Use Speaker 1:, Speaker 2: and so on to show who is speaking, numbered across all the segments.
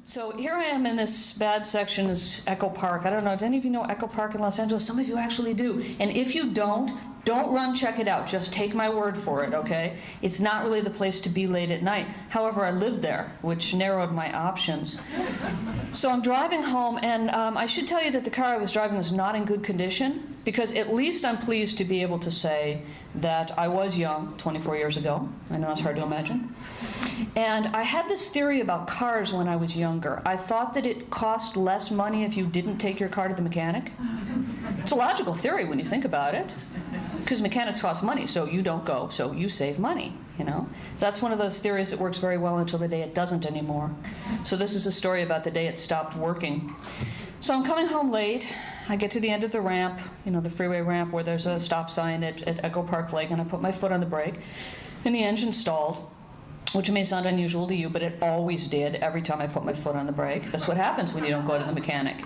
Speaker 1: So here I am in this bad section, is Echo Park. I don't know, does any of you know Echo Park in Los Angeles? Some of you actually do. And if you don't run check it out. Just take my word for it, okay? It's not really the place to be late at night. However, I lived there, which narrowed my options. So I'm driving home, and I should tell you that the car I was driving was not in good condition, because at least I'm pleased to be able to say that I was young 24 years ago. I know it's hard to imagine. And I had this theory about cars when I was younger. I thought that it cost less money if you didn't take your car to the mechanic. It's a logical theory when you think about it, because mechanics cost money, so you don't go, so you save money, you know? So that's one of those theories that works very well until the day it doesn't anymore. So this is a story about the day it stopped working. So I'm coming home late. I get to the end of the ramp, you know, the freeway ramp where there's a stop sign at Echo Park Lake, and I put my foot on the brake, and the engine stalled, which may sound unusual to you, but it always did every time I put my foot on the brake. That's what happens when you don't go to the mechanic.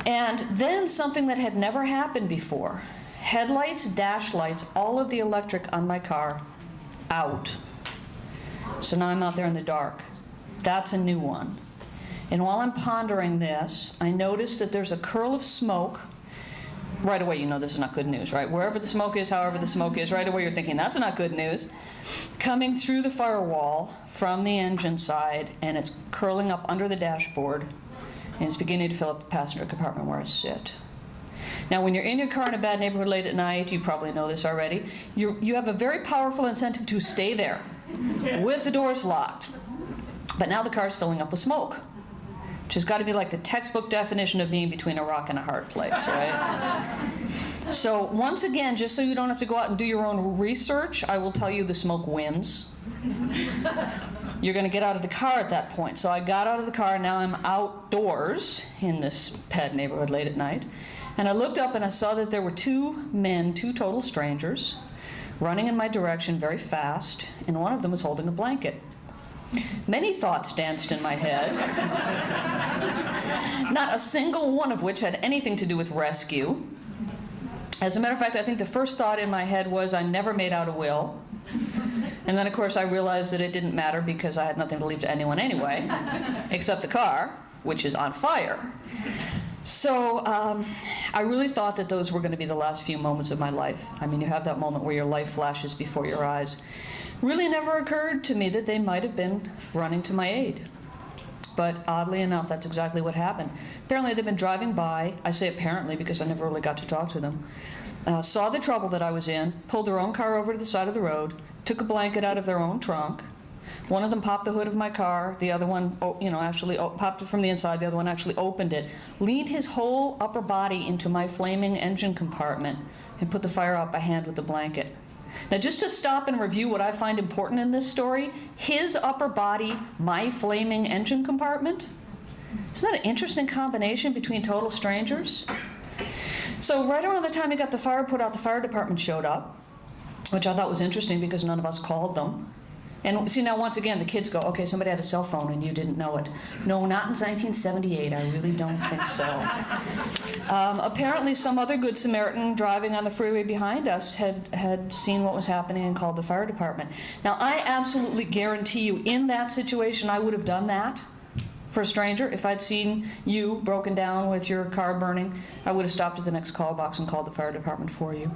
Speaker 1: And then something that had never happened before. Headlights, dash lights, all of the electric on my car out. So now I'm out there in the dark. That's a new one. And while I'm pondering this, I notice that there's a curl of smoke. Right away, you know this is not good news, right? Wherever the smoke is, however the smoke is, right away you're thinking, that's not good news. Coming through the firewall from the engine side, and it's curling up under the dashboard, and it's beginning to fill up the passenger compartment where I sit. Now, when you're in your car in a bad neighborhood late at night, you probably know this already, you have a very powerful incentive to stay there with the doors locked. But now the car's filling up with smoke, which has got to be like the textbook definition of being between a rock and a hard place, right? So once again, just so you don't have to go out and do your own research, I will tell you the smoke wins. You're going to get out of the car at that point. So I got out of the car, and now I'm outdoors in this bad neighborhood late at night. And I looked up and I saw that there were two men, two total strangers, running in my direction very fast, and one of them was holding a blanket. Many thoughts danced in my head, not a single one of which had anything to do with rescue. As a matter of fact, I think the first thought in my head was, I never made out a will. And then, of course, I realized that it didn't matter because I had nothing to leave to anyone anyway, except the car, which is on fire. So I really thought that those were going to be the last few moments of my life. I mean, you have that moment where your life flashes before your eyes. Really never occurred to me that they might have been running to my aid. But oddly enough, that's exactly what happened. Apparently, they'd been driving by. I say apparently because I never really got to talk to them. Saw the trouble that I was in, pulled their own car over to the side of the road, took a blanket out of their own trunk. One of them popped the hood of my car. The other one, actually popped it from the inside. The other one actually opened it, leaned his whole upper body into my flaming engine compartment, and put the fire out by hand with the blanket. Now, just to stop and review what I find important in this story, his upper body, my flaming engine compartment. Isn't that an interesting combination between total strangers? So right around the time he got the fire put out, the fire department showed up, which I thought was interesting because none of us called them. And see, now once again, the kids go, okay, somebody had a cell phone and you didn't know it. No, not in 1978. I really don't think so. Apparently, some other Good Samaritan driving on the freeway behind us had seen what was happening and called the fire department. Now, I absolutely guarantee you, in that situation, I would have done that for a stranger. If I'd seen you broken down with your car burning, I would have stopped at the next call box and called the fire department for you.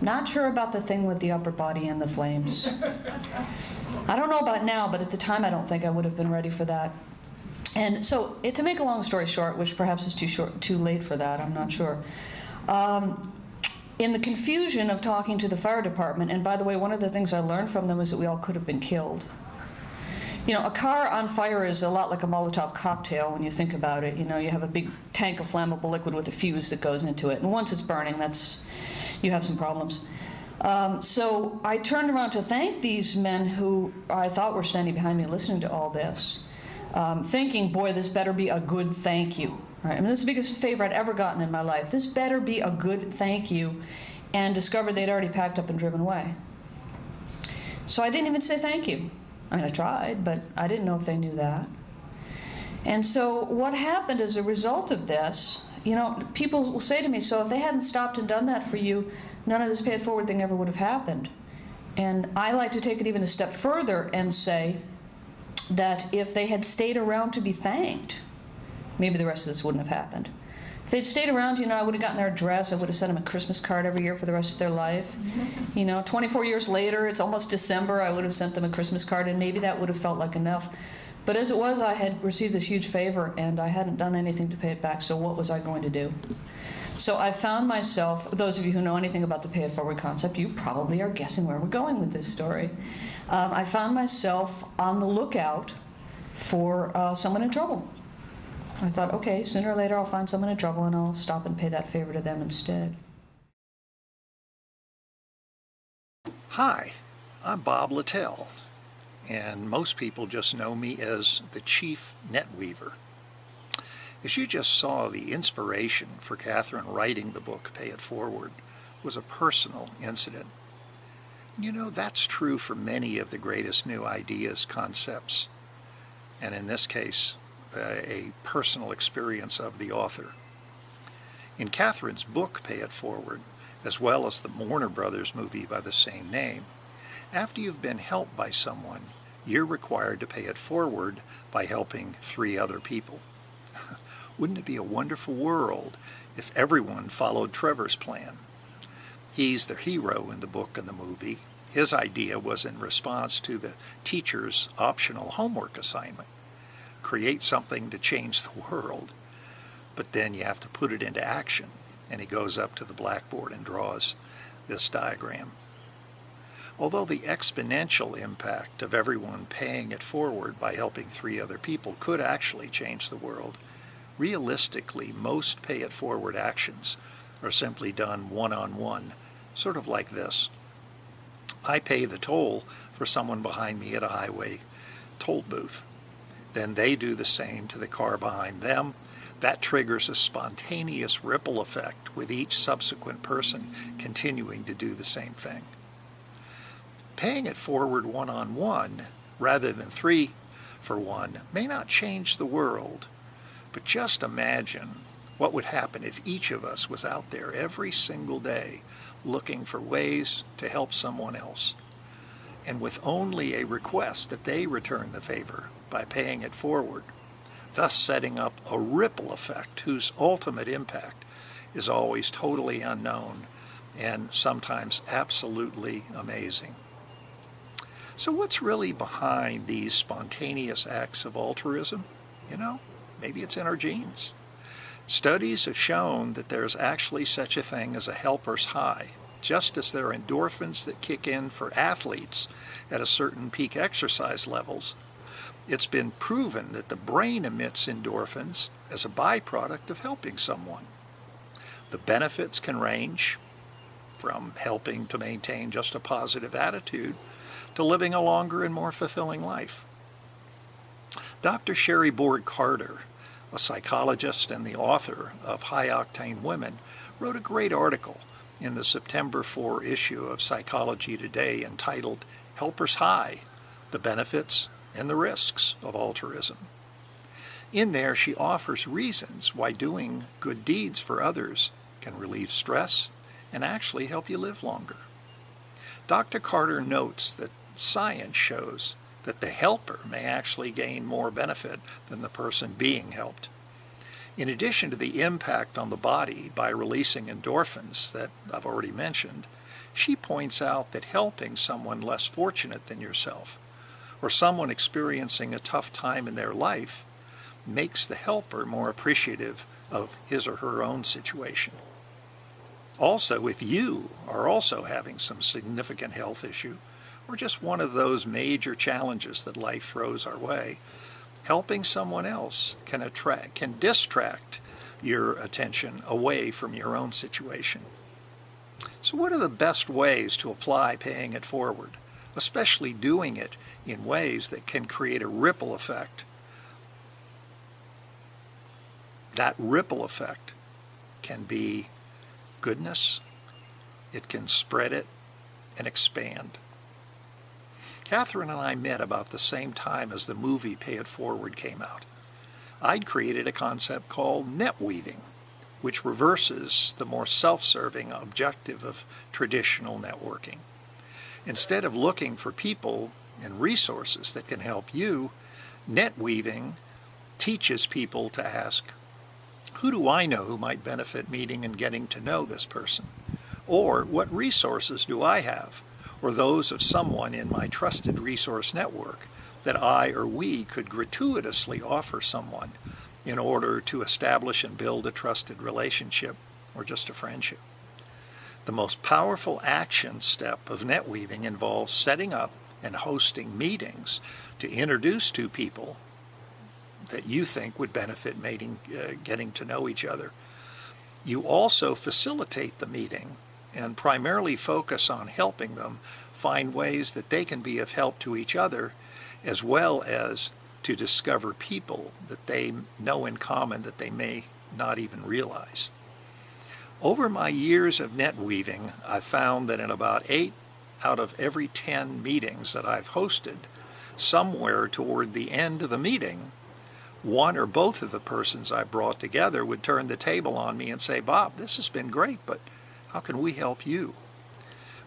Speaker 1: Not sure about the thing with the upper body and the flames. I don't know about now, but at the time I don't think I would have been ready for that. And so, to make a long story short, which perhaps is too late for that, I'm not sure. In the confusion of talking to the fire department, and by the way, one of the things I learned from them is that we all could have been killed. You know, a car on fire is a lot like a Molotov cocktail when you think about it. You know, you have a big tank of flammable liquid with a fuse that goes into it, and once it's burning, you have some problems. So I turned around to thank these men who I thought were standing behind me listening to all this, thinking, boy, this better be a good thank you. Right? I mean, this is the biggest favor I'd ever gotten in my life. This better be a good thank you, and discovered they'd already packed up and driven away. So I didn't even say thank you. I mean, I tried, but I didn't know if they knew that. And so what happened as a result of this, you know, people will say to me, so if they hadn't stopped and done that for you, none of this pay it forward thing ever would have happened. And I like to take it even a step further and say, that if they had stayed around to be thanked, maybe the rest of this wouldn't have happened. If they'd stayed around, I would have gotten their address. I would have sent them a Christmas card every year for the rest of their life. 24 years later, it's almost December, I would have sent them a Christmas card, and maybe that would have felt like enough. But as it was, I had received this huge favor, and I hadn't done anything to pay it back, so what was I going to do? So I found myself, those of you who know anything about the pay it forward concept, you probably are guessing where we're going with this story. I found myself on the lookout for someone in trouble. I thought, okay, sooner or later I'll find someone in trouble and I'll stop and pay that favor to them instead.
Speaker 2: Hi, I'm Bob Littell, and most people just know me as the Chief NetWeaver. As you just saw, the inspiration for Catherine writing the book, Pay It Forward, was a personal incident. That's true for many of the greatest new ideas, concepts, and in this case, a personal experience of the author. In Catherine's book, Pay It Forward, as well as the Warner Brothers movie by the same name, after you've been helped by someone, you're required to pay it forward by helping 3 other people. Wouldn't it be a wonderful world if everyone followed Trevor's plan? He's the hero in the book and the movie. His idea was in response to the teacher's optional homework assignment. Create something to change the world, but then you have to put it into action. And he goes up to the blackboard and draws this diagram. Although the exponential impact of everyone paying it forward by helping 3 other people could actually change the world, realistically, most pay it forward actions are simply done one-on-one, sort of like this. I pay the toll for someone behind me at a highway toll booth. Then they do the same to the car behind them. That triggers a spontaneous ripple effect with each subsequent person continuing to do the same thing. Paying it forward one-on-one rather than 3 for 1 may not change the world, but just imagine what would happen if each of us was out there every single day looking for ways to help someone else, and with only a request that they return the favor by paying it forward, thus setting up a ripple effect whose ultimate impact is always totally unknown and sometimes absolutely amazing. So what's really behind these spontaneous acts of altruism? Maybe it's in our genes. Studies have shown that there's actually such a thing as a helper's high, just as there are endorphins that kick in for athletes at a certain peak exercise levels. It's been proven that the brain emits endorphins as a byproduct of helping someone. The benefits can range from helping to maintain just a positive attitude to living a longer and more fulfilling life. Dr. Sherry Board Carter, a psychologist and the author of High Octane Women, wrote a great article in the September 4 issue of Psychology Today entitled Helper's High, The Benefits and the Risks of Altruism. In there, she offers reasons why doing good deeds for others can relieve stress and actually help you live longer. Dr. Carter notes that science shows that the helper may actually gain more benefit than the person being helped. In addition to the impact on the body by releasing endorphins that I've already mentioned, she points out that helping someone less fortunate than yourself, or someone experiencing a tough time in their life, makes the helper more appreciative of his or her own situation. Also, if you are also having some significant health issue, or just one of those major challenges that life throws our way, helping someone else can distract your attention away from your own situation. So what are the best ways to apply paying it forward, especially doing it in ways that can create a ripple effect? That ripple effect can be goodness. It can spread it and expand. Catherine and I met about the same time as the movie Pay It Forward came out. I'd created a concept called NetWeaving, which reverses the more self-serving objective of traditional networking. Instead of looking for people and resources that can help you, NetWeaving teaches people to ask, who do I know who might benefit meeting and getting to know this person? Or what resources do I have, or those of someone in my trusted resource network, that I or we could gratuitously offer someone in order to establish and build a trusted relationship or just a friendship? The most powerful action step of NetWeaving involves setting up and hosting meetings to introduce two people that you think would benefit getting to know each other. You also facilitate the meeting and primarily focus on helping them find ways that they can be of help to each other, as well as to discover people that they know in common that they may not even realize. Over my years of NetWeaving, I've found that in about 8 out of every 10 meetings that I've hosted, somewhere toward the end of the meeting, one or both of the persons I brought together would turn the table on me and say, "Bob, this has been great, but how can we help you?"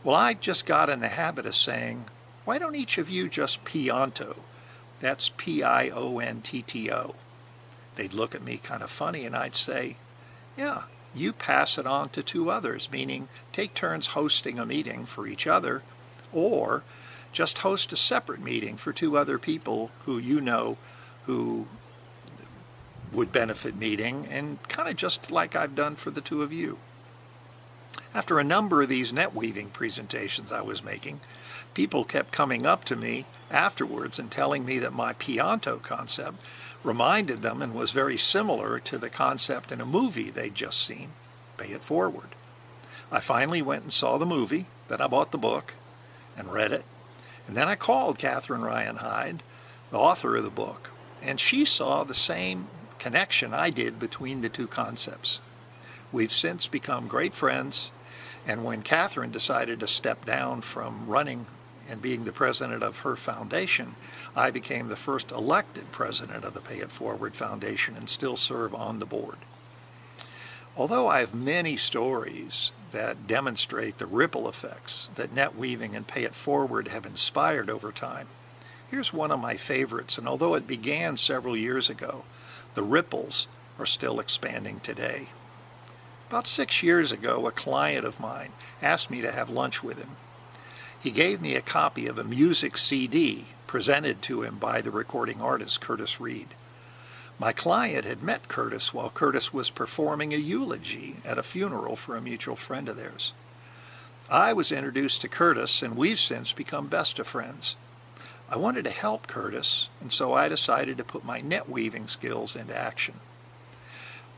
Speaker 2: Well, I just got in the habit of saying, why don't each of you just Pionto? That's P-I-O-N-T-T-O. They'd look at me kind of funny and I'd say, yeah, you pass it on to 2 others, meaning take turns hosting a meeting for each other, or just host a separate meeting for 2 other people who you know who would benefit meeting, and kind of just like I've done for the 2 of you. After a number of these NetWeaving presentations I was making, people kept coming up to me afterwards and telling me that my Pionto concept reminded them and was very similar to the concept in a movie they'd just seen, Pay It Forward. I finally went and saw the movie, then I bought the book and read it, and then I called Catherine Ryan Hyde, the author of the book, and she saw the same connection I did between the 2 concepts. We've since become great friends, and when Catherine decided to step down from running and being the president of her foundation, I became the first elected president of the Pay It Forward Foundation and still serve on the board. Although I have many stories that demonstrate the ripple effects that NetWeaving and Pay It Forward have inspired over time, here's one of my favorites, and although it began several years ago, the ripples are still expanding today. About 6 years ago, a client of mine asked me to have lunch with him. He gave me a copy of a music CD presented to him by the recording artist Curtis Reed. My client had met Curtis while Curtis was performing a eulogy at a funeral for a mutual friend of theirs. I was introduced to Curtis, and we've since become best of friends. I wanted to help Curtis, and so I decided to put my NetWeaving skills into action.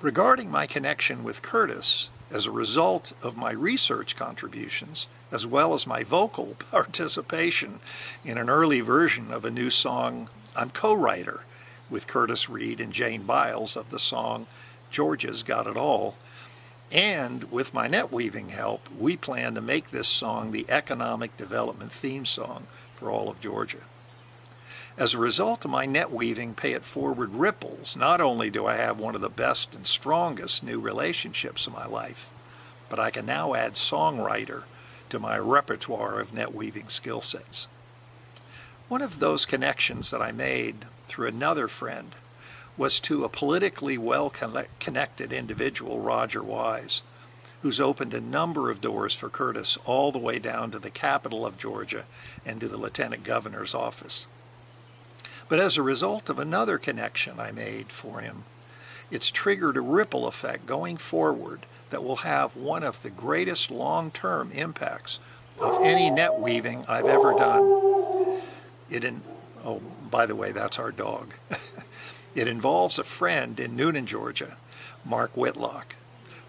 Speaker 2: Regarding my connection with Curtis, as a result of my research contributions, as well as my vocal participation in an early version of a new song, I'm co-writer with Curtis Reed and Jane Biles of the song Georgia's Got It All, and with my NetWeaving help, we plan to make this song the economic development theme song for all of Georgia. As a result of my NetWeaving Pay It Forward ripples, not only do I have one of the best and strongest new relationships in my life, but I can now add songwriter to my repertoire of NetWeaving skill sets. One of those connections that I made through another friend was to a politically well-connected individual, Roger Wise, who's opened a number of doors for Curtis all the way down to the capital of Georgia and to the Lieutenant Governor's office. But as a result of another connection I made for him, it's triggered a ripple effect going forward that will have one of the greatest long-term impacts of any NetWeaving I've ever done. Oh, by the way, that's our dog. It involves a friend in Newnan, Georgia, Mark Whitlock.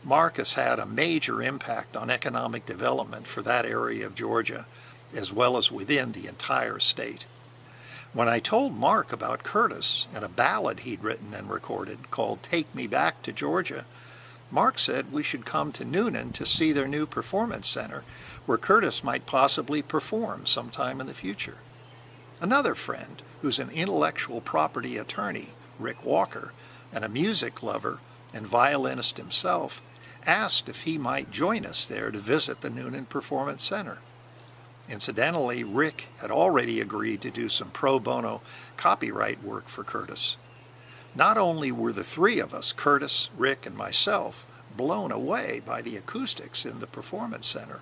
Speaker 2: Mark has had a major impact on economic development for that area of Georgia, as well as within the entire state. When I told Mark about Curtis and a ballad he'd written and recorded called Take Me Back to Georgia, Mark said we should come to Newnan to see their new performance center where Curtis might possibly perform sometime in the future. Another friend, who's an intellectual property attorney, Rick Walker, and a music lover and violinist himself, asked if he might join us there to visit the Newnan Performance Center. Incidentally, Rick had already agreed to do some pro bono copyright work for Curtis. Not only were the three of us, Curtis, Rick, and myself, blown away by the acoustics in the Performance Center,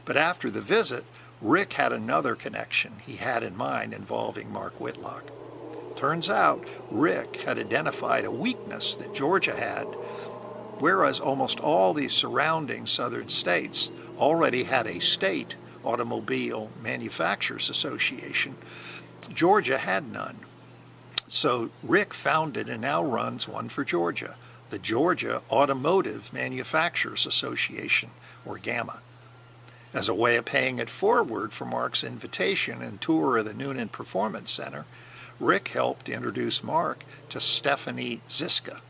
Speaker 2: but after the visit, Rick had another connection he had in mind involving Mark Whitlock. Turns out, Rick had identified a weakness that Georgia had, whereas almost all the surrounding southern states already had a state automobile manufacturers association. Georgia had none. So Rick founded and now runs one for Georgia, the Georgia Automotive Manufacturers Association, or GAMA. As a way of paying it forward for Mark's invitation and tour of the Noonan Performance Center, Rick helped introduce Mark to Stephanie Ziska,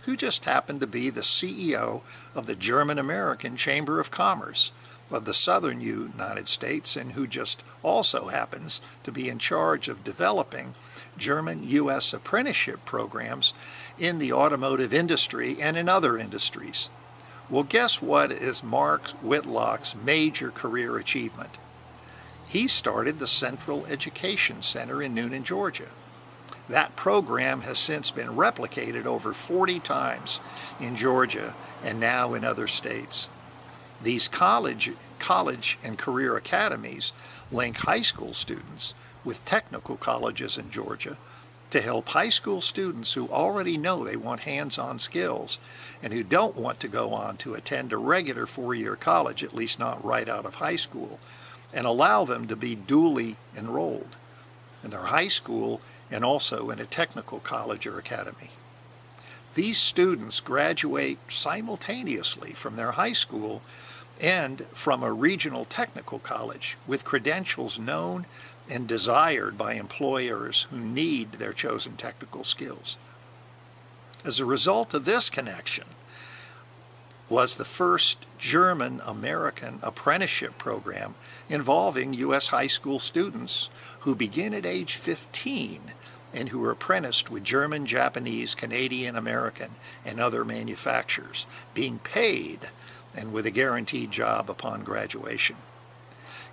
Speaker 2: who just happened to be the CEO of the German-American Chamber of Commerce of the Southern United States, and who just also happens to be in charge of developing German-U.S. apprenticeship programs in the automotive industry and in other industries. Well, guess what is Mark Whitlock's major career achievement? He started the Central Education Center in Noonan, Georgia. That program has since been replicated over 40 times in Georgia and now in other states. These college and career academies link high school students with technical colleges in Georgia to help high school students who already know they want hands-on skills and who don't want to go on to attend a regular four-year college, at least not right out of high school, and allow them to be dually enrolled in their high school and also in a technical college or academy. These students graduate simultaneously from their high school and from a regional technical college with credentials known and desired by employers who need their chosen technical skills. As a result of this connection was the first German-American apprenticeship program involving U.S. high school students who begin at age 15 and who are apprenticed with German, Japanese, Canadian, American, and other manufacturers, being paid and with a guaranteed job upon graduation.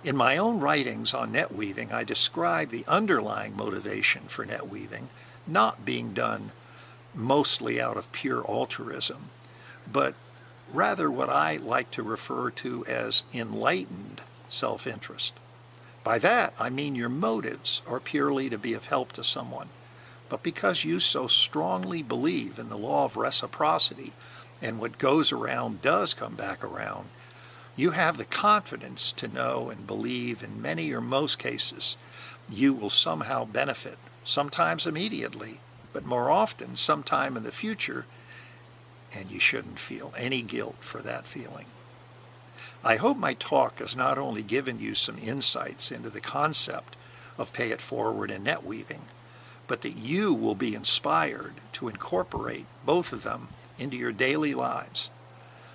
Speaker 2: In my own writings on NetWeaving, I describe the underlying motivation for NetWeaving not being done mostly out of pure altruism, but rather what I like to refer to as enlightened self-interest. By that, I mean your motives are purely to be of help to someone, but because you so strongly believe in the law of reciprocity and what goes around does come back around, you have the confidence to know and believe in many or most cases you will somehow benefit, sometimes immediately, but more often sometime in the future, and you shouldn't feel any guilt for that feeling. I hope my talk has not only given you some insights into the concept of pay it forward and NetWeaving, but that you will be inspired to incorporate both of them into your daily lives.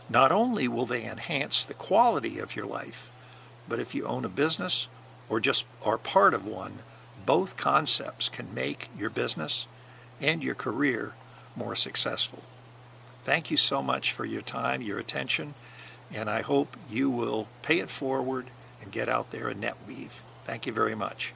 Speaker 2: Not only will they enhance the quality of your life, but if you own a business or just are part of one, both concepts can make your business and your career more successful. Thank you so much for your time, your attention, and I hope you will pay it forward and get out there and NetWeave. Thank you very much.